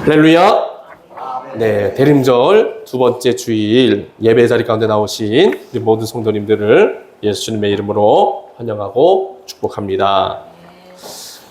할렐루야. 네, 대림절 두 번째 주일 예배 자리 가운데 나오신 우리 모든 성도님들을 예수님의 이름으로 환영하고 축복합니다.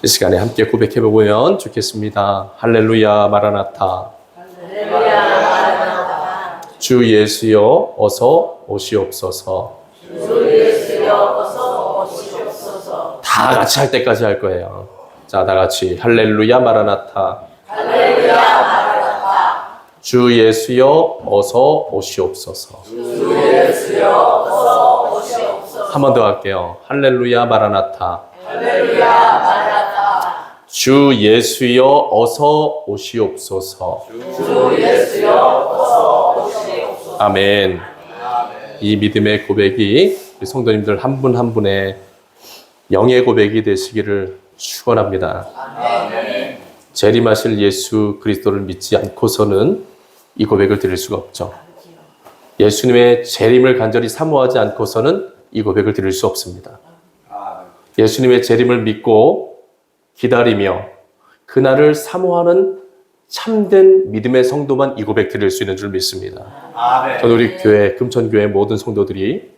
이 시간에 함께 고백해보면 좋겠습니다. 할렐루야 마라나타. 할렐루야 마라나타. 주 예수여 어서 오시옵소서. 주 예수여 어서 오시옵소서. 다 같이 할 때까지 할 거예요. 자, 다 같이 할렐루야 마라나타. 할렐루야 마라나타. 주 예수여 어서 오시옵소서. 주 예수여 어서 오시옵소서. 한 번 더 할게요. 할렐루야 마라나타. 할렐루야 마라나타. 주 예수여 어서 오시옵소서. 주 예수여 어서 오시옵소서. 아멘. 이 믿음의 고백이 우리 성도님들 한 분 한 분의 영의 고백이 되시기를 축원합니다. 아멘. 재림하실 예수 그리스도를 믿지 않고서는 이 고백을 드릴 수가 없죠. 예수님의 재림을 간절히 사모하지 않고서는 이 고백을 드릴 수 없습니다. 예수님의 재림을 믿고 기다리며 그날을 사모하는 참된 믿음의 성도만 이 고백 드릴 수 있는 줄 믿습니다. 저는 우리 교회 금천교회 모든 성도들이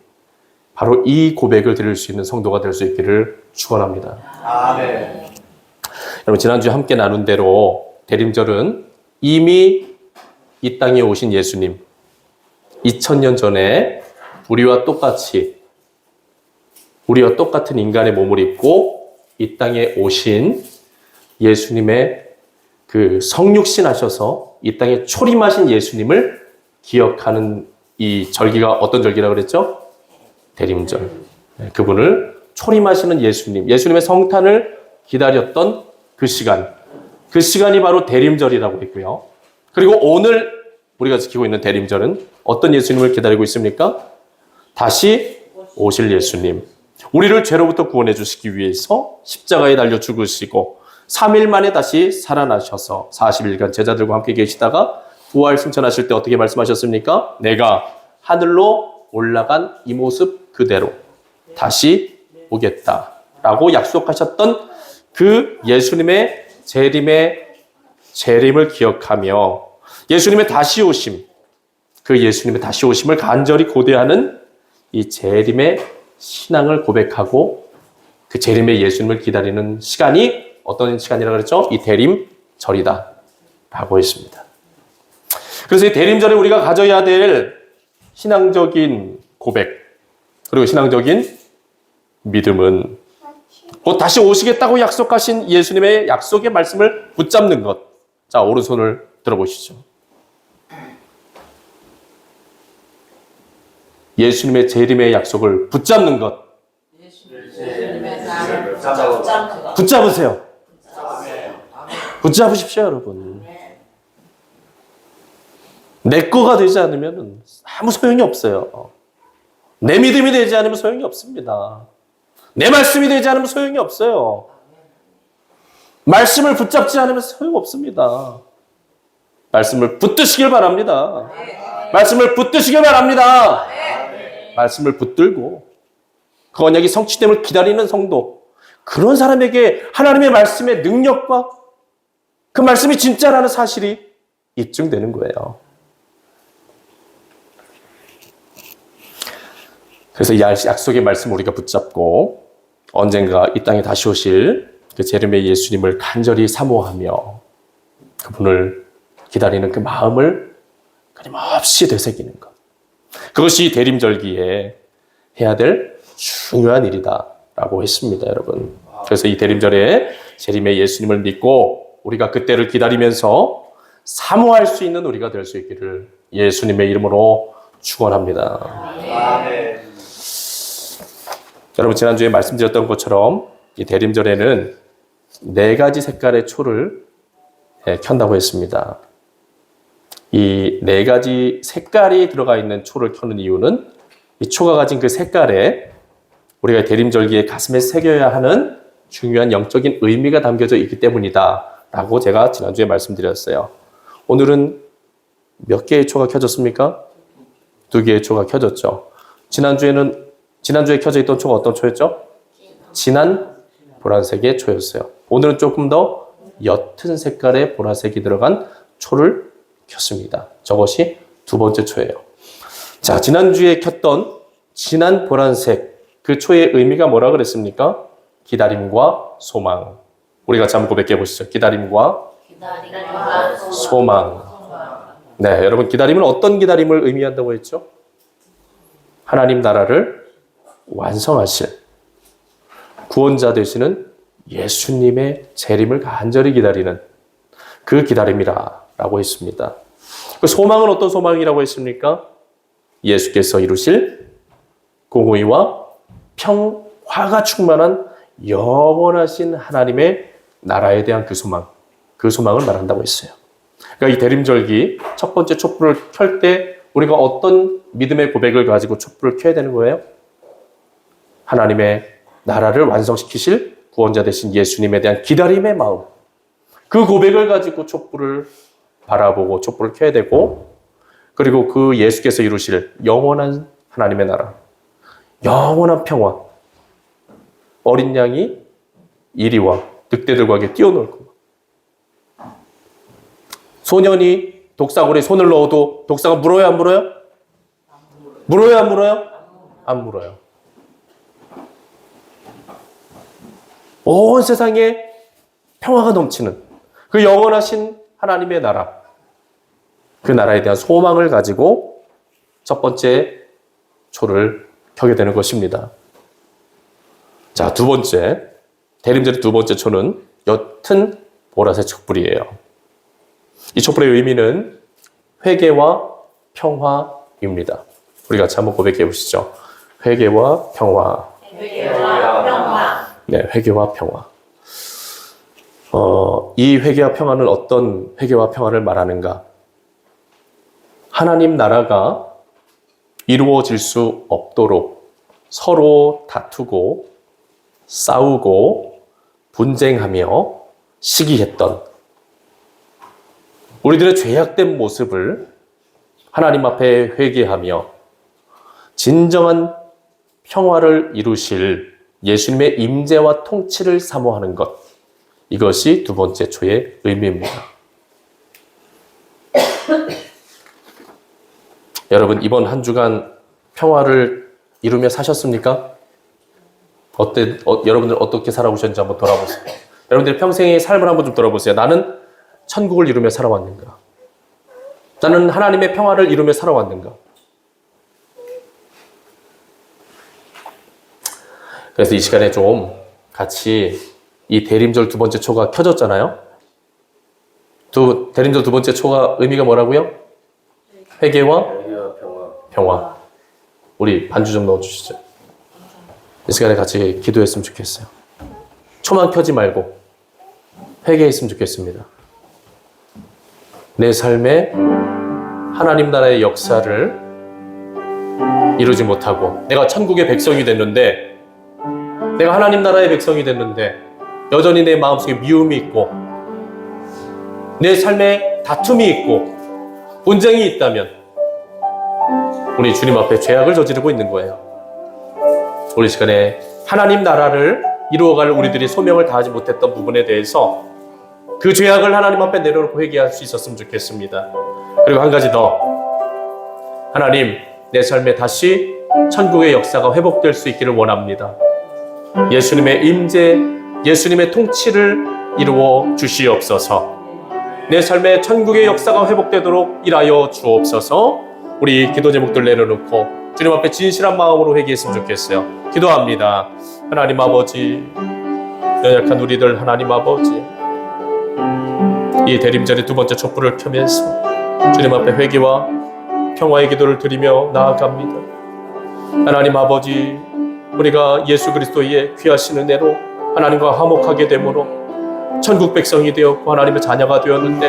바로 이 고백을 드릴 수 있는 성도가 될 수 있기를 축원합니다. 아멘. 여러분, 지난주에 함께 나눈 대로 대림절은 이미 이 땅에 오신 예수님, 2000년 전에 우리와 똑같은 인간의 몸을 입고 이 땅에 오신 예수님의 그 성육신 하셔서 이 땅에 초림하신 예수님을 기억하는 이 절기가 어떤 절기라고 그랬죠? 대림절. 그분을 초림하시는 예수님의 성탄을 기다렸던 그 시간이 바로 대림절이라고 했고요. 그리고 오늘 우리가 지키고 있는 대림절은 어떤 예수님을 기다리고 있습니까? 다시 오실 예수님. 우리를 죄로부터 구원해 주시기 위해서 십자가에 달려 죽으시고 3일 만에 다시 살아나셔서 40일간 제자들과 함께 계시다가 부활 승천하실 때 어떻게 말씀하셨습니까? 내가 하늘로 올라간 이 모습 그대로 다시 오겠다라고 약속하셨던 그 예수님의 재림을 기억하며 예수님의 다시 오심, 그 예수님의 다시 오심을 간절히 고대하는 이 재림의 신앙을 고백하고 그 재림의 예수님을 기다리는 시간이 어떤 시간이라고 그랬죠? 이 대림절이다 라고 했습니다. 그래서 이 대림절에 우리가 가져야 될 신앙적인 고백 그리고 신앙적인 믿음은 곧 다시 오시겠다고 약속하신 예수님의 약속의 말씀을 붙잡는 것. 자, 오른손을 들어보시죠. 예수님의 재림의 약속을 붙잡는 것. 예수님의 나를 붙잡는 것. 붙잡으세요. 붙잡으십시오, 여러분. 내 거가 되지 않으면 아무 소용이 없어요. 내 믿음이 되지 않으면 소용이 없습니다. 내 말씀이 되지 않으면 소용이 없어요. 말씀을 붙잡지 않으면 소용없습니다. 말씀을 붙드시길 바랍니다. 말씀을 붙드시길 바랍니다. 말씀을 붙들고 그 언약이 성취됨을 기다리는 성도, 그런 사람에게 하나님의 말씀의 능력과 그 말씀이 진짜라는 사실이 입증되는 거예요. 그래서 이 약속의 말씀을 우리가 붙잡고 언젠가 이 땅에 다시 오실 그 재림의 예수님을 간절히 사모하며 그분을 기다리는 그 마음을 끊임없이 되새기는 것. 그것이 대림절기에 해야 될 중요한 일이다라고 했습니다, 여러분. 그래서 이 대림절에 재림의 예수님을 믿고 우리가 그때를 기다리면서 사모할 수 있는 우리가 될 수 있기를 예수님의 이름으로 축원합니다. 아멘. 여러분, 지난주에 말씀드렸던 것처럼 이 대림절에는 4가지 색깔의 초를 켠다고 했습니다. 이 4가지 색깔이 들어가 있는 초를 켜는 이유는 이 초가 가진 그 색깔에 우리가 대림절기에 가슴에 새겨야 하는 중요한 영적인 의미가 담겨져 있기 때문이다 라고 제가 지난주에 말씀드렸어요. 오늘은 몇 개의 초가 켜졌습니까? 2개의 초가 켜졌죠. 지난주에 켜져 있던 초가 어떤 초였죠? 진한 보라색의 초였어요. 오늘은 조금 더 옅은 색깔의 보라색이 들어간 초를 켰습니다. 저것이 두 번째 초예요. 자, 지난주에 켰던 진한 보라색 그 초의 의미가 뭐라 그랬습니까? 기다림과 소망. 우리 같이 한번 고백해 보시죠. 기다림과 기다림과 소망. 네, 여러분 기다림은 어떤 기다림을 의미한다고 했죠? 하나님 나라를 완성하실 구원자 되시는 예수님의 재림을 간절히 기다리는 그 기다림이라고 했습니다. 그 소망은 어떤 소망이라고 했습니까? 예수께서 이루실 공의와 평화가 충만한 영원하신 하나님의 나라에 대한 그 소망을 말한다고 했어요. 그러니까 이 대림절기 첫 번째 촛불을 켤 때 우리가 어떤 믿음의 고백을 가지고 촛불을 켜야 되는 거예요? 하나님의 나라를 완성시키실 구원자 되신 예수님에 대한 기다림의 마음, 그 고백을 가지고 촛불을 바라보고 촛불을 켜야 되고, 그리고 그 예수께서 이루실 영원한 하나님의 나라, 영원한 평화, 어린 양이 이리와 늑대들과 함께 뛰어놀 것, 소년이 독사골에 손을 넣어도 독사가 물어요, 안 물어요? 물어요, 안 물어요? 안 물어요. 온 세상에 평화가 넘치는 그 영원하신 하나님의 나라, 그 나라에 대한 소망을 가지고 첫 번째 초를 켜게 되는 것입니다. 자, 두 번째, 대림절의 두 번째 초는 옅은 보라색 촛불이에요. 이 촛불의 의미는 회개와 평화입니다. 우리 같이 한번 고백해 보시죠. 회개와 평화. 회개와 평화. 네, 회개와 평화. 이 회개와 평화는 어떤 회개와 평화를 말하는가? 하나님 나라가 이루어질 수 없도록 서로 다투고 싸우고 분쟁하며 시기했던 우리들의 죄악된 모습을 하나님 앞에 회개하며 진정한 평화를 이루실 예수님의 임재와 통치를 사모하는 것, 이것이 두 번째 초의 의미입니다. 여러분, 이번 한 주간 평화를 이루며 사셨습니까? 여러분들 어떻게 살아오셨는지 한번 돌아보세요. 여러분들 평생의 삶을 한번 좀 돌아보세요. 나는 천국을 이루며 살아왔는가? 나는 하나님의 평화를 이루며 살아왔는가? 그래서 이 시간에 좀 같이 이 대림절 두 번째 초가 켜졌잖아요. 대림절 두 번째 초가 의미가 뭐라고요? 회개와 평화. 우리 반주 좀 넣어주시죠. 이 시간에 같이 기도했으면 좋겠어요. 초만 켜지 말고 회개했으면 좋겠습니다. 내 삶에 하나님 나라의 역사를 이루지 못하고 내가 천국의 백성이 됐는데, 내가 하나님 나라의 백성이 됐는데 여전히 내 마음속에 미움이 있고 내 삶에 다툼이 있고 분쟁이 있다면 우리 주님 앞에 죄악을 저지르고 있는 거예요. 우리 시간에 하나님 나라를 이루어갈 우리들이 소명을 다하지 못했던 부분에 대해서 그 죄악을 하나님 앞에 내려놓고 회개할 수 있었으면 좋겠습니다. 그리고 한 가지 더, 하나님, 내 삶에 다시 천국의 역사가 회복될 수 있기를 원합니다. 예수님의 임재, 예수님의 통치를 이루어 주시옵소서. 내 삶에 천국의 역사가 회복되도록 일하여 주옵소서. 우리 기도 제목들 내려놓고 주님 앞에 진실한 마음으로 회개했으면 좋겠어요. 기도합니다. 하나님 아버지, 연약한 우리들 하나님 아버지, 이 대림절의 두 번째 촛불을 켜면서 주님 앞에 회개와 평화의 기도를 드리며 나아갑니다. 하나님 아버지, 우리가 예수 그리스도의 귀하신 은혜로 하나님과 화목하게 되므로 천국 백성이 되었고 하나님의 자녀가 되었는데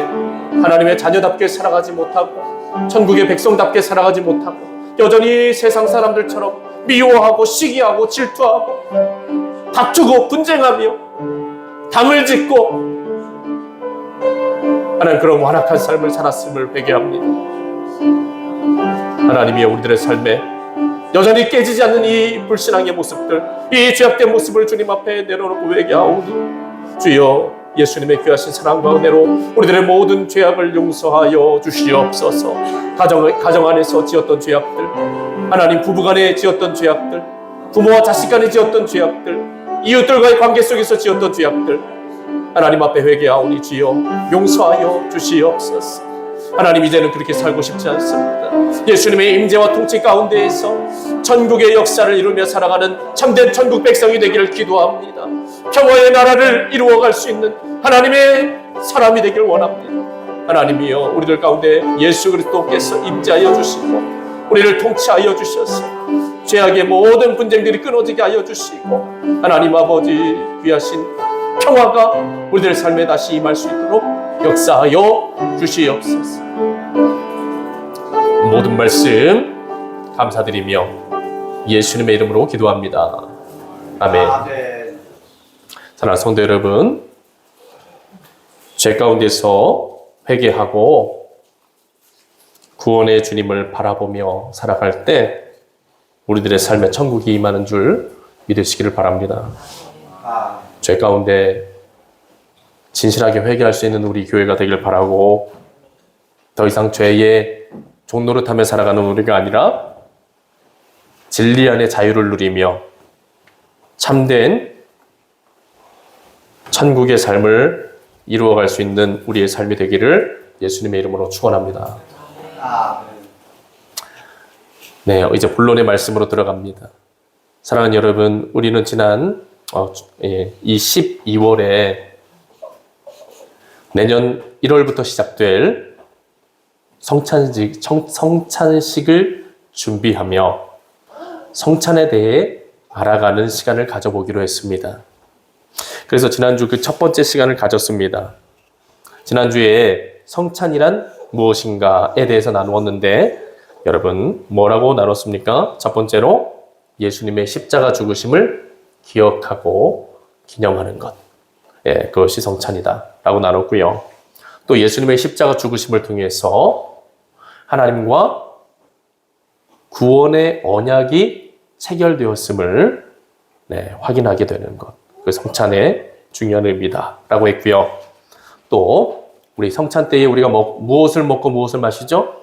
하나님의 자녀답게 살아가지 못하고 천국의 백성답게 살아가지 못하고 여전히 세상 사람들처럼 미워하고 시기하고 질투하고 다투고 분쟁하며 당을 짓고 하나님 그런 완악한 삶을 살았음을 회개합니다. 하나님이 우리들의 삶에 여전히 깨지지 않는 이 불신앙의 모습들, 이 죄악된 모습을 주님 앞에 내려놓고 회개하오니 주여 예수님의 귀하신 사랑과 은혜로 우리들의 모든 죄악을 용서하여 주시옵소서. 가정 안에서 지었던 죄악들, 하나님 부부간에 지었던 죄악들, 부모와 자식 간에 지었던 죄악들, 이웃들과의 관계 속에서 지었던 죄악들, 하나님 앞에 회개하오니 주여 용서하여 주시옵소서. 하나님, 이제는 그렇게 살고 싶지 않습니다. 예수님의 임재와 통치 가운데에서 천국의 역사를 이루며 살아가는 참된 천국 백성이 되기를 기도합니다. 평화의 나라를 이루어갈 수 있는 하나님의 사람이 되길 원합니다. 하나님이여, 우리들 가운데 예수 그리스도께서 임재하여 주시고 우리를 통치하여 주셔서 죄악의 모든 분쟁들이 끊어지게 하여 주시고, 하나님 아버지 귀하신 평화가 우리들의 삶에 다시 임할 수 있도록 역사하여 주시옵소서. 모든 말씀 감사드리며 예수님의 이름으로 기도합니다. 아멘. 아멘. 사랑하는 성도 여러분, 죄 가운데서 회개하고 구원의 주님을 바라보며 살아갈 때 우리들의 삶에 천국이 임하는 줄 믿으시기를 바랍니다. 죄 가운데 진실하게 회개할 수 있는 우리 교회가 되길 바라고, 더 이상 죄의 종노릇하며 살아가는 우리가 아니라 진리 안에 자유를 누리며 참된 천국의 삶을 이루어갈 수 있는 우리의 삶이 되기를 예수님의 이름으로 축원합니다. 네, 이제 본론의 말씀으로 들어갑니다. 사랑하는 여러분, 우리는 지난 이 12월에 내년 1월부터 시작될 성찬식을 준비하며 성찬에 대해 알아가는 시간을 가져보기로 했습니다. 그래서 지난주 그 첫 번째 시간을 가졌습니다. 지난주에 성찬이란 무엇인가에 대해서 나누었는데, 여러분 뭐라고 나눴습니까? 첫 번째로 예수님의 십자가 죽으심을 기억하고 기념하는 것, 그것이 성찬이다 라고 나눴고요. 또 예수님의 십자가 죽으심을 통해서 하나님과 구원의 언약이 체결되었음을 확인하게 되는 것, 그 성찬의 중요한 의미다 라고 했고요. 또 우리 성찬 때에 우리가 무엇을 먹고 무엇을 마시죠?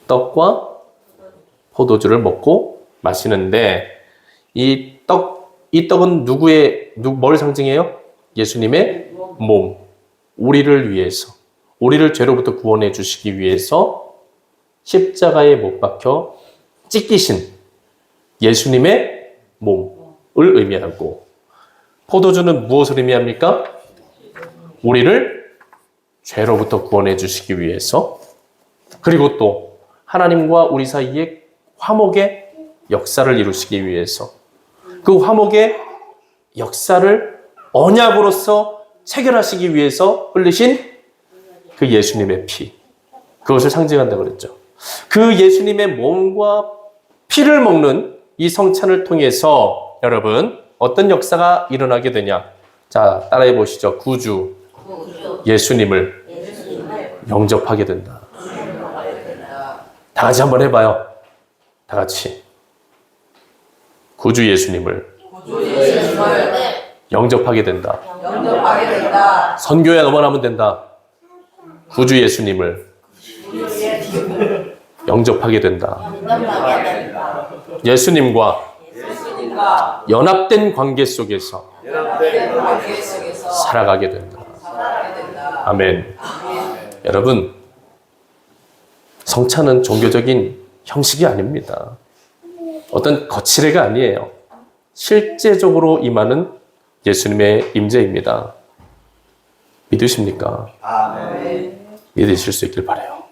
떡과 포도주를 먹고 마시는데, 이 떡은 뭘 상징해요? 예수님의 몸, 우리를 위해서, 우리를 죄로부터 구원해 주시기 위해서 십자가에 못 박혀 찢기신 예수님의 몸을 의미하고, 포도주는 무엇을 의미합니까? 우리를 죄로부터 구원해 주시기 위해서, 그리고 또 하나님과 우리 사이에 화목의 역사를 이루시기 위해서, 그 화목의 역사를 언약으로서 체결하시기 위해서 흘리신 그 예수님의 피, 그것을 상징한다고 그랬죠. 그 예수님의 몸과 피를 먹는 이 성찬을 통해서 여러분 어떤 역사가 일어나게 되냐? 자, 따라해 보시죠. 구주 예수님을 영접하게 된다. 다 같이 한번 해봐요. 다 같이. 구주 예수님을 영접하게 된다. 선교에 너만 하면 된다. 구주 예수님을 영접하게 된다. 예수님과 연합된 관계 속에서 살아가게 된다. 아멘. 여러분, 성찬은 종교적인 형식이 아닙니다. 어떤 거칠애가 아니에요. 실제적으로 임하는 예수님의 임재입니다. 믿으십니까? 아멘. 믿으실 수 있길 바라요.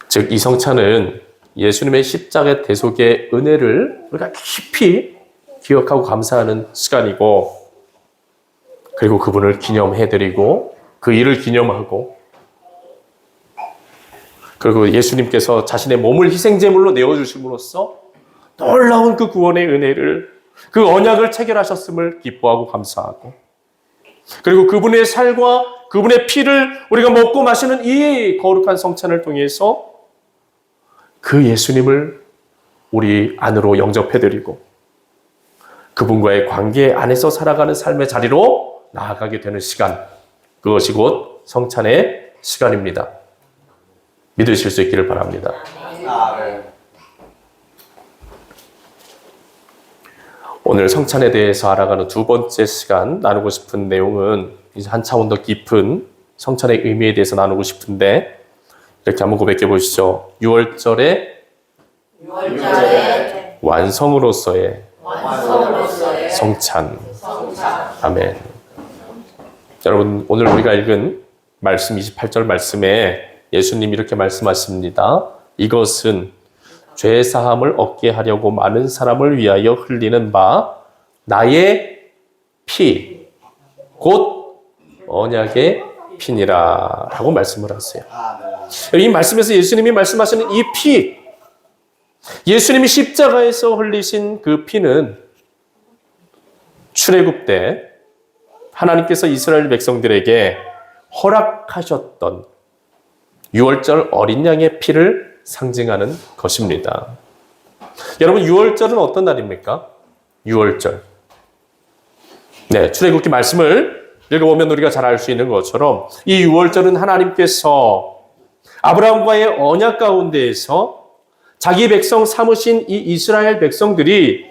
즉, 이 성찬은 예수님의 십자가 대속의 은혜를 우리가 깊이 기억하고 감사하는 시간이고, 그리고 그분을 기념해드리고 그 일을 기념하고, 그리고 예수님께서 자신의 몸을 희생제물로 내어주심으로써 놀라운 그 구원의 은혜를, 그 언약을 체결하셨음을 기뻐하고 감사하고, 그리고 그분의 살과 그분의 피를 우리가 먹고 마시는 이 거룩한 성찬을 통해서 그 예수님을 우리 안으로 영접해드리고, 그분과의 관계 안에서 살아가는 삶의 자리로 나아가게 되는 시간, 그것이 곧 성찬의 시간입니다. 믿으실 수 있기를 바랍니다. 아멘. 오늘 성찬에 대해서 알아가는 두 번째 시간 나누고 싶은 내용은 이제 한 차원 더 깊은 성찬의 의미에 대해서 나누고 싶은데, 이렇게 한번 고백해 보시죠. 6월절의 완성으로서의 성찬. 아멘. 여러분, 오늘 우리가 읽은 말씀 28절 말씀에 예수님이 이렇게 말씀하십니다. 이것은 죄 사함을 얻게 하려고 많은 사람을 위하여 흘리는 바 나의 피, 곧 언약의 피니라 라고 말씀을 하세요. 아멘. 이 말씀에서 예수님이 말씀하시는 이 피, 예수님이 십자가에서 흘리신 그 피는 출애굽 때 하나님께서 이스라엘 백성들에게 허락하셨던 6월절 어린 양의 피를 상징하는 것입니다. 여러분, 6월절은 어떤 날입니까? 6월절. 네, 출애굽기 말씀을 읽어보면 우리가 잘 알 수 있는 것처럼 이 6월절은 하나님께서 아브라함과의 언약 가운데에서 자기 백성 삼으신 이 이스라엘 백성들이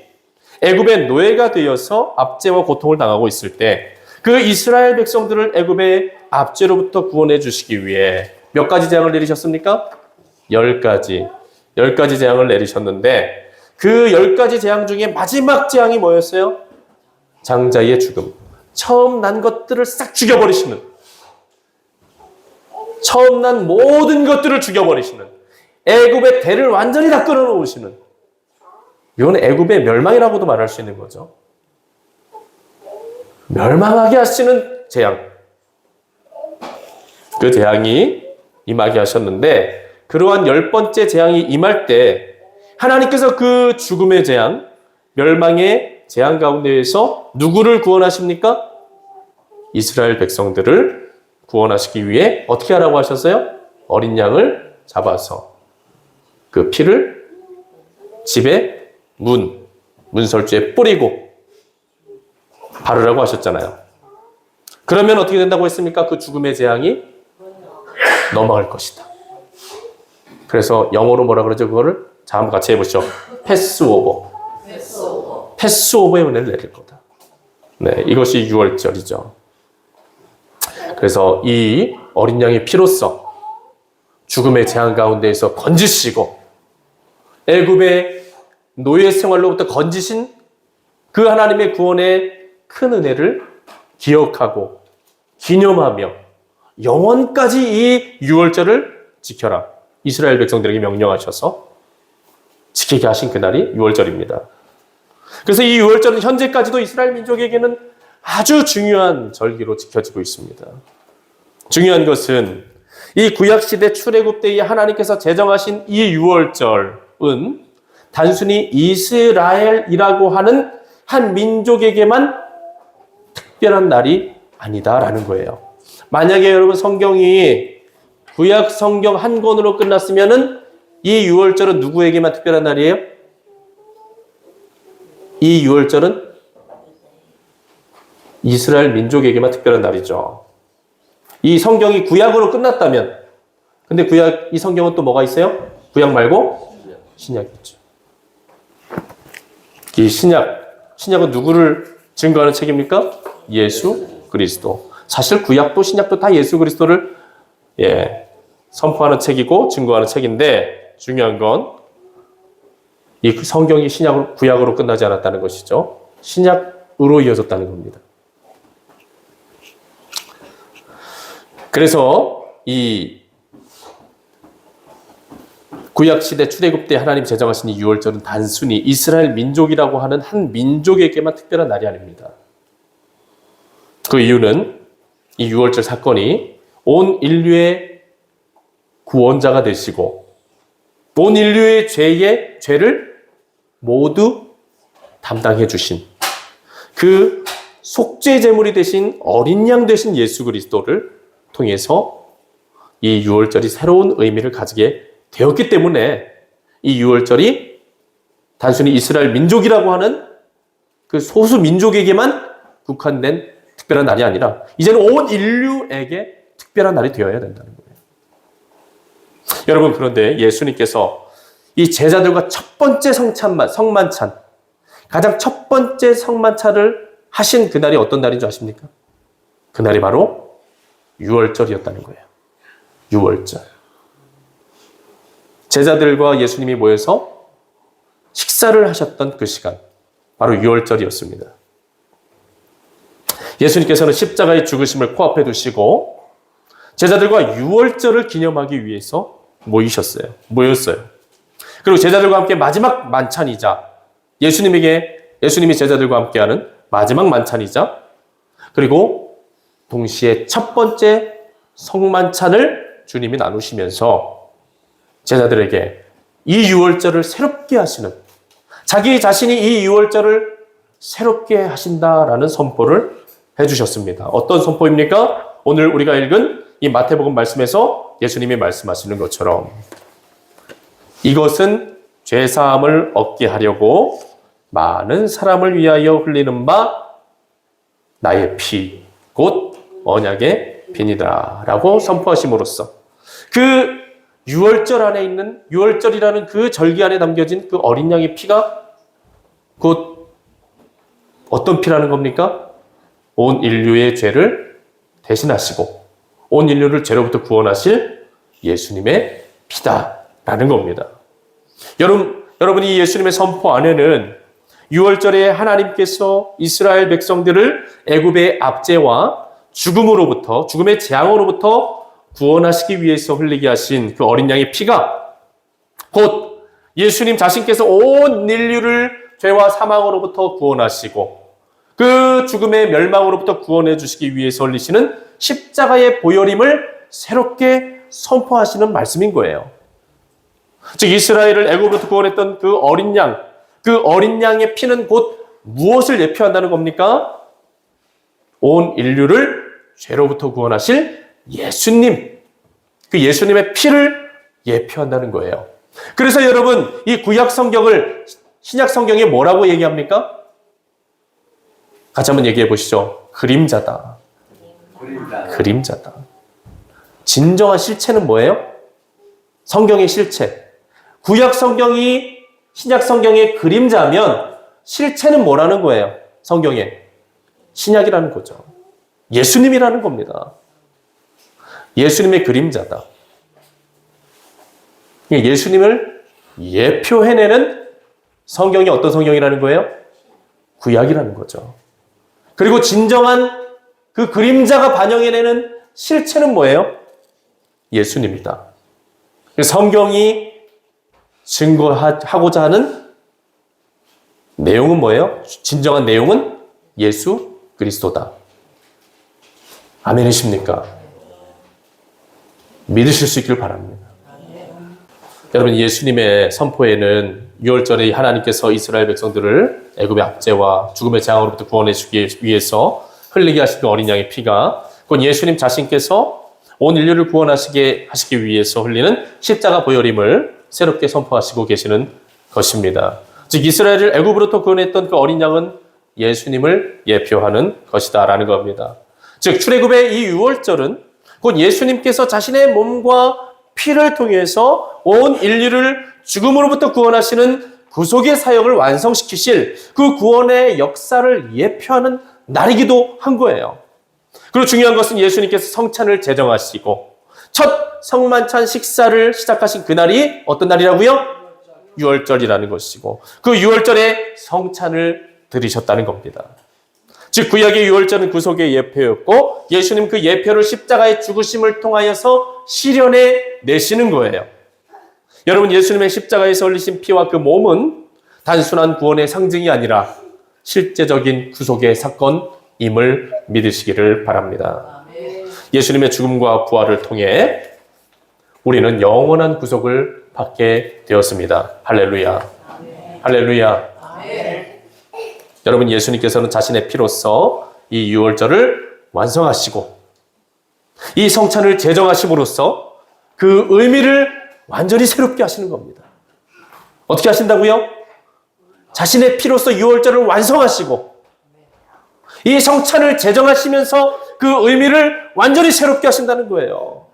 애굽의 노예가 되어서 압제와 고통을 당하고 있을 때 그 이스라엘 백성들을 애굽의 압제로부터 구원해 주시기 위해 몇 가지 재앙을 내리셨습니까? 10가지. 10가지 재앙을 내리셨는데 그 10가지 재앙 중에 마지막 재앙이 뭐였어요? 장자의 죽음. 처음 난 것들을 싹 죽여버리시는, 처음 난 모든 것들을 죽여버리시는, 애굽의 대를 완전히 다 끊어놓으시는, 이건 애굽의 멸망이라고도 말할 수 있는 거죠. 멸망하게 하시는 재앙. 그 재앙이 임하게 하셨는데 그러한 10번째 재앙이 임할 때 하나님께서 그 죽음의 재앙, 멸망의 재앙 가운데에서 누구를 구원하십니까? 이스라엘 백성들을 구원하시기 위해 어떻게 하라고 하셨어요? 어린 양을 잡아서 그 피를 집에 문설주에 뿌리고 바르라고 하셨잖아요. 그러면 어떻게 된다고 했습니까? 그 죽음의 재앙이 넘어갈 것이다. 그래서 영어로 뭐라 그러죠? 그거를 자, 한번 같이 해보시죠. 패스오버. 패스오버의 은혜를 내릴 거다. 네, 이것이 6월절이죠. 그래서 이 어린 양의 피로써 죽음의 재앙 가운데에서 건지시고 애굽의 노예 생활로부터 건지신 그 하나님의 구원의 큰 은혜를 기억하고 기념하며 영원까지 이 6월절을 지켜라. 이스라엘 백성들에게 명령하셔서 지키게 하신 그날이 6월절입니다. 그래서 이 6월절은 현재까지도 이스라엘 민족에게는 아주 중요한 절기로 지켜지고 있습니다. 중요한 것은 이 구약시대 출애굽 때에 하나님께서 제정하신 이 6월절은 단순히 이스라엘이라고 하는 한 민족에게만 특별한 날이 아니다라는 거예요. 만약에 여러분 성경이 구약 성경 한 권으로 끝났으면은 이 6월절은 누구에게만 특별한 날이에요? 이 6월절은 이스라엘 민족에게만 특별한 날이죠. 이 성경이 구약으로 끝났다면, 근데 이 성경은 또 뭐가 있어요? 구약 말고 신약이 있죠. 이 신약은 누구를 증거하는 책입니까? 예수 그리스도. 사실 구약도 신약도 다 예수 그리스도를 선포하는 책이고 증거하는 책인데, 중요한 건 이 성경이 구약으로 끝나지 않았다는 것이죠. 신약으로 이어졌다는 겁니다. 그래서 이 구약시대 출애굽 때 하나님 제정하신 이 6월절은 단순히 이스라엘 민족이라고 하는 한 민족에게만 특별한 날이 아닙니다. 그 이유는 이 6월절 사건이 온 인류의 구원자가 되시고 온 인류의 죄를 모두 담당해 주신 그 속죄 제물이 되신 어린 양 되신 예수 그리스도를 통해서 이 6월절이 새로운 의미를 가지게 되었기 때문에 이 6월절이 단순히 이스라엘 민족이라고 하는 그 소수 민족에게만 국한된 특별한 날이 아니라 이제는 온 인류에게 특별한 날이 되어야 된다는 거예요. 여러분, 그런데 예수님께서 이 제자들과 첫 번째 성만찬, 가장 첫 번째 성만찬을 하신 그날이 어떤 날인 줄 아십니까? 그날이 바로 유월절이었다는 거예요. 유월절. 제자들과 예수님이 모여서 식사를 하셨던 그 시간, 바로 유월절이었습니다. 예수님께서는 십자가의 죽으심을 코앞에 두시고 제자들과 유월절을 기념하기 위해서 모였어요. 그리고 제자들과 함께 마지막 만찬이자 예수님이 제자들과 함께하는 마지막 만찬이자 그리고 동시에 첫 번째 성만찬을 주님이 나누시면서 제자들에게 이 유월절을 새롭게 하시는, 자기 자신이 이 유월절을 새롭게 하신다라는 선포를 해주셨습니다. 어떤 선포입니까? 오늘 우리가 읽은 이 마태복음 말씀에서 예수님이 말씀하시는 것처럼 이것은 죄사함을 얻게 하려고 많은 사람을 위하여 흘리는 바 나의 피, 곧 언약의 피니라 라고 선포하심으로써 그 유월절 안에 있는, 유월절이라는 그 절기 안에 담겨진 그 어린 양의 피가 곧 어떤 피라는 겁니까? 온 인류의 죄를 대신하시고 온 인류를 죄로부터 구원하실 예수님의 피다라는 겁니다. 여러분이 예수님의 선포 안에는 유월절에 하나님께서 이스라엘 백성들을 애굽의 압제와 죽음의 재앙으로부터 구원하시기 위해서 흘리게 하신 그 어린 양의 피가 곧 예수님 자신께서 온 인류를 죄와 사망으로부터 구원하시고 그 죽음의 멸망으로부터 구원해 주시기 위해서 흘리시는 십자가의 보혈임을 새롭게 선포하시는 말씀인 거예요. 즉 이스라엘을 애굽으로부터 구원했던 그 어린 양의 피는 곧 무엇을 예표한다는 겁니까? 온 인류를 죄로부터 구원하실 예수님, 그 예수님의 피를 예표한다는 거예요. 그래서 여러분, 이 구약 성경을 신약 성경에 뭐라고 얘기합니까? 같이 한번 얘기해 보시죠. 그림자다. 그림자다. 진정한 실체는 뭐예요? 성경의 실체. 구약 성경이 신약 성경의 그림자면 실체는 뭐라는 거예요? 성경에 신약이라는 거죠. 예수님이라는 겁니다. 예수님의 그림자다. 예수님을 예표해내는 성경이 어떤 성경이라는 거예요? 구약이라는 거죠. 그리고 진정한 그 그림자가 반영해내는 실체는 뭐예요? 예수님이다. 성경이 증거하고자 하는 내용은 뭐예요? 진정한 내용은 예수 그리스도다. 아멘이십니까? 믿으실 수 있길 바랍니다. 여러분, 예수님의 선포에는 유월절에 하나님께서 이스라엘 백성들을 애굽의 압제와 죽음의 재앙으로부터 구원해 주기 위해서 흘리게 하신 그 어린 양의 피가 곧 예수님 자신께서 온 인류를 구원하시기 위해서 흘리는 십자가 보혈임을 새롭게 선포하시고 계시는 것입니다. 즉 이스라엘을 애굽으로부터 구원했던 그 어린 양은 예수님을 예표하는 것이다라는 겁니다. 즉 출애굽의 이 유월절은 곧 예수님께서 자신의 몸과 피를 통해서 온 인류를 죽음으로부터 구원하시는 구속의 사역을 완성시키실 그 구원의 역사를 예표하는 날이기도 한 거예요. 그리고 중요한 것은 예수님께서 성찬을 제정하시고 첫 성만찬 식사를 시작하신 그날이 어떤 날이라고요? 유월절이라는 것이고 그 유월절에 성찬을 드리셨다는 겁니다. 즉 구약의 유월절은 구속의 예표였고 예수님 그 예표를 십자가의 죽으심을 통하여서 실현해 내시는 거예요. 여러분, 예수님의 십자가에서 흘리신 피와 그 몸은 단순한 구원의 상징이 아니라 실제적인 구속의 사건임을 믿으시기를 바랍니다. 예수님의 죽음과 부활을 통해 우리는 영원한 구속을 받게 되었습니다. 할렐루야. 할렐루야. 여러분, 예수님께서는 자신의 피로써 이 유월절을 완성하시고 이 성찬을 제정하심으로써 그 의미를 완전히 새롭게 하시는 겁니다. 어떻게 하신다고요? 자신의 피로써 유월절을 완성하시고 이 성찬을 제정하시면서 그 의미를 완전히 새롭게 하신다는 거예요.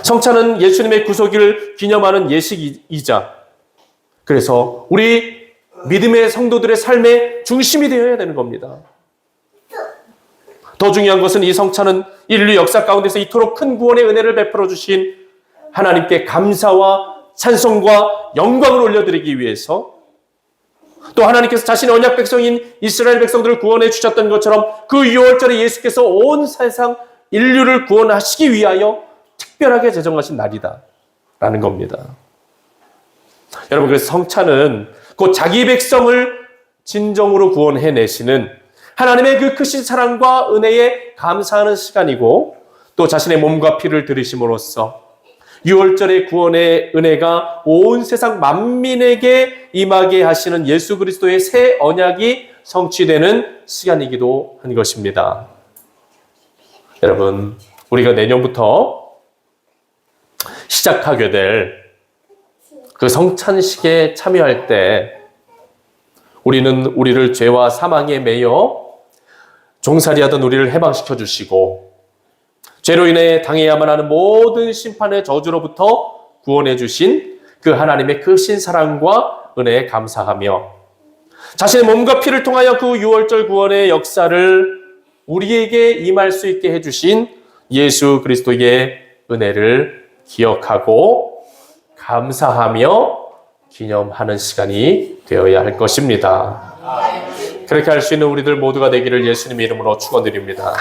성찬은 예수님의 구속을 기념하는 예식이자 그래서 우리 믿음의 성도들의 삶의 중심이 되어야 되는 겁니다. 더 중요한 것은 이 성찬은 인류 역사 가운데서 이토록 큰 구원의 은혜를 베풀어 주신 하나님께 감사와 찬송과 영광을 올려드리기 위해서 또 하나님께서 자신의 언약 백성인 이스라엘 백성들을 구원해 주셨던 것처럼 그 유월절에 예수께서 온 세상 인류를 구원하시기 위하여 특별하게 제정하신 날이다라는 겁니다. 여러분, 그래서 성찬은 곧 자기 백성을 진정으로 구원해내시는 하나님의 그 크신 사랑과 은혜에 감사하는 시간이고 또 자신의 몸과 피를 들이심으로써 유월절의 구원의 은혜가 온 세상 만민에게 임하게 하시는 예수 그리스도의 새 언약이 성취되는 시간이기도 한 것입니다. 여러분, 우리가 내년부터 시작하게 될 그 성찬식에 참여할 때 우리는 우리를 죄와 사망에 매여 종살이하던 우리를 해방시켜 주시고 죄로 인해 당해야만 하는 모든 심판의 저주로부터 구원해 주신 그 하나님의 크신 사랑과 은혜에 감사하며 자신의 몸과 피를 통하여 그 유월절 구원의 역사를 우리에게 임할 수 있게 해주신 예수 그리스도의 은혜를 기억하고 감사하며 기념하는 시간이 되어야 할 것입니다. 그렇게 할 수 있는 우리들 모두가 되기를 예수님의 이름으로 축원드립니다.